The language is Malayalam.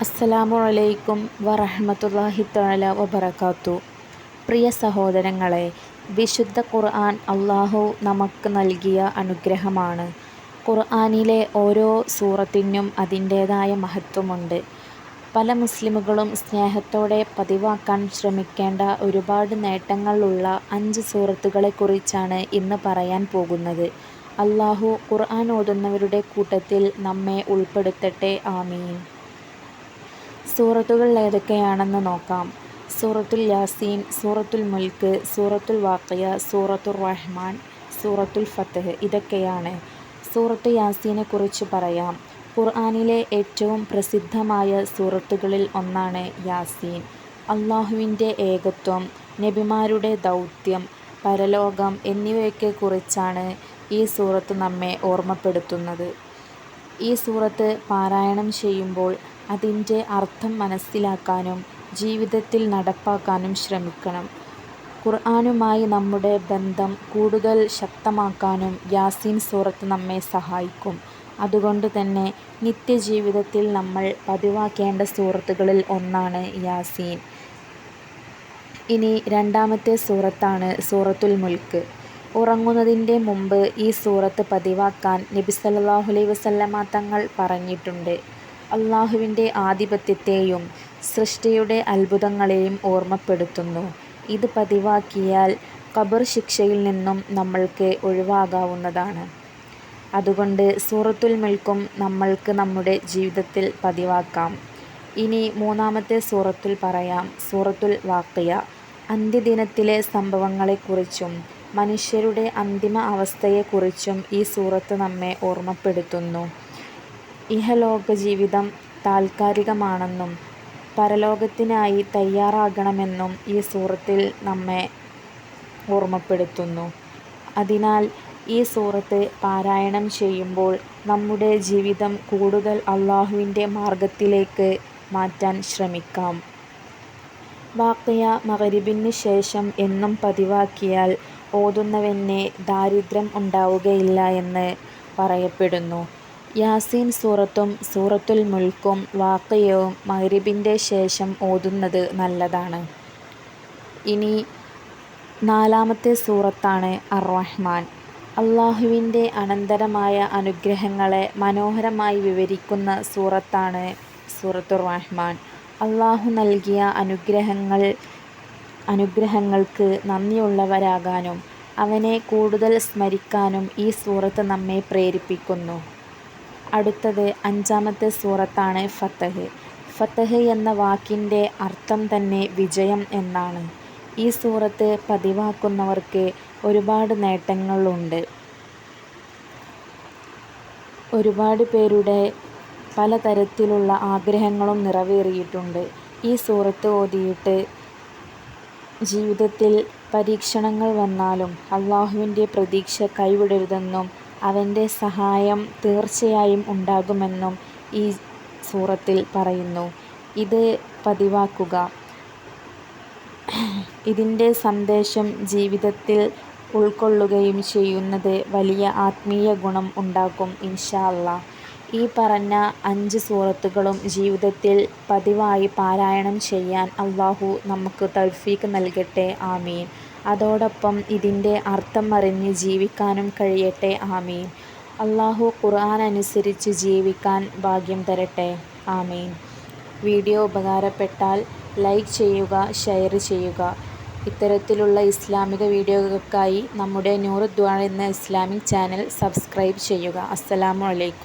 അസ്സലാമു അലൈക്കും വറഹ്മത്തുള്ളാഹി തആല വബറകാതുഹു. പ്രിയ സഹോദരങ്ങളെ, വിശുദ്ധ ഖുർആൻ അല്ലാഹു നമുക്ക് നൽകിയ അനുഗ്രഹമാണ്. ഖുർആനിലെ ഓരോ സൂറത്തിനും അതിൻ്റേതായ മഹത്വമുണ്ട്. പല മുസ്ലിമുകളും സ്നേഹത്തോടെ പതിവാക്കാൻ ശ്രമിക്കേണ്ട ഒരുപാട് നേട്ടങ്ങളുള്ള 5 സൂറത്തുകളെക്കുറിച്ചാണ് ഇന്ന് പറയാൻ പോകുന്നത്. അല്ലാഹു ഖുർആൻ ഓതുന്നവരുടെ കൂട്ടത്തിൽ നമ്മെ ഉൾപ്പെടുത്തട്ടെ. ആമീൻ. സൂറത്തുകൾ ഏതൊക്കെയാണെന്ന് നോക്കാം. സൂറത്തുൽ യാസീൻ, സൂറത്തുൽ മുൽക്ക്, സൂറത്തുൽ വാഖിയ, സൂറത്തുർ റഹ്മാൻ, സൂറത്തുൽ ഫത്ഹ്. ഇതൊക്കെയാണ്. സൂറത്ത് യാസീനെക്കുറിച്ച് പറയാം. ഖുർആനിലെ ഏറ്റവും പ്രസിദ്ധമായ സൂറത്തുകളിൽ ഒന്നാണ് യാസീൻ. അല്ലാഹുവിൻ്റെ ഏകത്വം, നബിമാരുടെ ദൗത്യം, പരലോകം എന്നിവയൊക്കെ കുറിച്ചാണ് ഈ സൂറത്ത് നമ്മെ ഓർമ്മപ്പെടുത്തുന്നത്. ഈ സൂറത്ത് പാരായണം ചെയ്യുമ്പോൾ അതിൻ്റെ അർത്ഥം മനസ്സിലാക്കാനും ജീവിതത്തിൽ നടപ്പാക്കാനും ശ്രമിക്കണം. ഖുർആനുമായി നമ്മുടെ ബന്ധം കൂടുതൽ ശക്തമാക്കാനും യാസീൻ സൂറത്ത് നമ്മെ സഹായിക്കും. അതുകൊണ്ട് തന്നെ നിത്യജീവിതത്തിൽ നമ്മൾ പതിവാക്കേണ്ട സൂറത്തുകളിൽ ഒന്നാണ് യാസീൻ. ഇനി രണ്ടാമത്തെ സൂറത്താണ് സൂറത്തുൽ മുൽക്ക്. ഉറങ്ങുന്നതിൻ്റെ മുമ്പ് ഈ സൂറത്ത് പതിവാക്കാൻ നബി സല്ലല്ലാഹു അലൈഹി വസല്ലമ തങ്ങൾ പറഞ്ഞിട്ടുണ്ട്. അല്ലാഹുവിൻ്റെ ആധിപത്യത്തെയും സൃഷ്ടിയുടെ അത്ഭുതങ്ങളെയും ഓർമ്മപ്പെടുത്തുന്നു. ഇത് പതിവാക്കിയാൽ ഖബർ ശിക്ഷയിൽ നിന്നും നമ്മൾക്ക് ഒഴിവാകാവുന്നതാണ്. അതുകൊണ്ട് സൂറത്തുൽ മുൽക്കും നമ്മൾക്ക് നമ്മുടെ ജീവിതത്തിൽ പതിവാക്കാം. ഇനി മൂന്നാമത്തെ സൂറത്തുൽ പറയാം. സൂറത്തുൽ വാഖിയ. അന്ത്യദിനത്തിലെ സംഭവങ്ങളെക്കുറിച്ചും മനുഷ്യരുടെ അന്തിമ അവസ്ഥയെക്കുറിച്ചും ഈ സൂറത്ത് നമ്മെ ഓർമ്മപ്പെടുത്തുന്നു. ഇഹലോക ജീവിതം താൽക്കാലികമാണെന്നും പരലോകത്തിനായി തയ്യാറാകണമെന്നും ഈ സൂറത്തിൽ നമ്മെ ഓർമ്മപ്പെടുത്തുന്നു. അതിനാൽ ഈ സൂറത്ത് പാരായണം ചെയ്യുമ്പോൾ നമ്മുടെ ജീവിതം കൂടുതൽ അല്ലാഹുവിൻ്റെ മാർഗത്തിലേക്ക് മാറ്റാൻ ശ്രമിക്കാം. വാഖിയ മഗ്‌രിബിന് ശേഷം എന്നും പതിവാക്കിയാൽ ഓതുന്നവന് ദാരിദ്ര്യം ഉണ്ടാവുകയില്ല എന്ന് പറയപ്പെടുന്നു. യാസീൻ സൂറത്തും സൂറത്തുൽ മുൽക്കും വാഖിയയും മഗ്‌രിബിൻ്റെ ശേഷം ഓതുന്നത് നല്ലതാണ്. ഇനി നാലാമത്തെ സൂറത്താണ് അർ-റഹ്മാൻ. അല്ലാഹുവിൻ്റെ അനന്തരമായ അനുഗ്രഹങ്ങളെ മനോഹരമായി വിവരിക്കുന്ന സൂറത്താണ് സൂറത്തുർ റഹ്മാൻ. അല്ലാഹു നൽകിയ അനുഗ്രഹങ്ങൾക്ക് നന്ദിയുള്ളവരാകാനും അവനെ കൂടുതൽ സ്മരിക്കാനും ഈ സൂറത്ത് നമ്മെ പ്രേരിപ്പിക്കുന്നു. അടുത്തത് അഞ്ചാമത്തെ സൂറത്താണ് ഫത്ഹ്. ഫത്ഹ് എന്ന വാക്കിൻ്റെ അർത്ഥം തന്നെ വിജയം എന്നാണ്. ഈ സൂറത്ത് പതിവാക്കുന്നവർക്ക് ഒരുപാട് നേട്ടങ്ങളുണ്ട്. ഒരുപാട് പേരുടെ പലതരത്തിലുള്ള ആഗ്രഹങ്ങളും നിറവേറിയിട്ടുണ്ട്. ഈ സൂറത്ത് ഓതിയിട്ട് ജീവിതത്തിൽ പരീക്ഷണങ്ങൾ വന്നാലും അല്ലാഹുവിൻ്റെ പ്രതീക്ഷ കൈവിടരുതെന്നും അവൻ്റെ സഹായം തീർച്ചയായും ഉണ്ടാകുമെന്നും ഈ സൂറത്തിൽ പറയുന്നു. ഇത് പതിവാക്കുക. ഇതിൻ്റെ സന്ദേശം ജീവിതത്തിൽ ഉൾക്കൊള്ളുകയും ചെയ്യുന്നത് വലിയ ആത്മീയ ഗുണം ഉണ്ടാക്കും ഇൻഷാ അല്ലാഹ്. ഈ പറഞ്ഞ 5 സൂറത്തുകളും ജീവിതത്തിൽ പതിവായി പാരായണം ചെയ്യാൻ അല്ലാഹു നമുക്ക് തൗഫീഖ് നൽകട്ടെ. ആമീൻ. അതോടൊപ്പം ഇതിൻ്റെ അർത്ഥം അറിഞ്ഞ് ജീവിക്കാനും കഴിയട്ടെ. ആമീൻ. അല്ലാഹു ഖുർആൻ അനുസരിച്ച് ജീവിക്കാൻ ഭാഗ്യം തരട്ടെ. ആമീൻ. വീഡിയോ ഉപകാരപ്പെട്ടാൽ ലൈക്ക് ചെയ്യുക, ഷെയർ ചെയ്യുക. ഇത്തരത്തിലുള്ള ഇസ്ലാമിക വീഡിയോകൾക്കായി നമ്മുടെ നൂർ ദുആ എന്ന ഇസ്ലാമിക് ചാനൽ സബ്സ്ക്രൈബ് ചെയ്യുക. അസ്സലാമു അലൈക്കും.